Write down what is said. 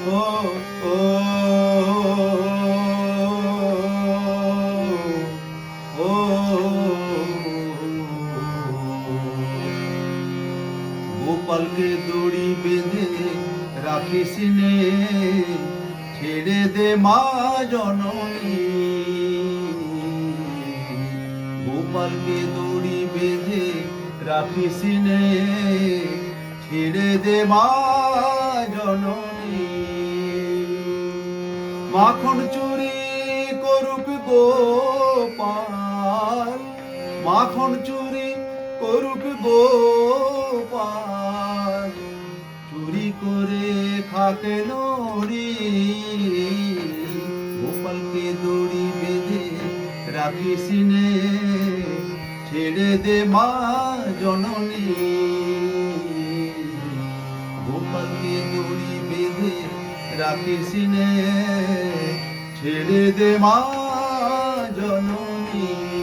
ও ও ও গোপালকে দড়ি বেঁধে রাখিস নে, ছেড়ে দে মা জননী। গোপালকে দড়ি বেঁধে রাখিস নে, ছেড়ে দে মা জননী। মাখন চুরি করুক গোপাল, মাখন চুরি করুক গোপাল, চুরি করে খাকে নড়ি। গোপালকে দড়ি বেঁধে রাখিস নে, ছেড়ে দে মা জননী। গোপালকে দড়ি বেঁধে রাখিস নে, ছেড়ে দে মা জননী।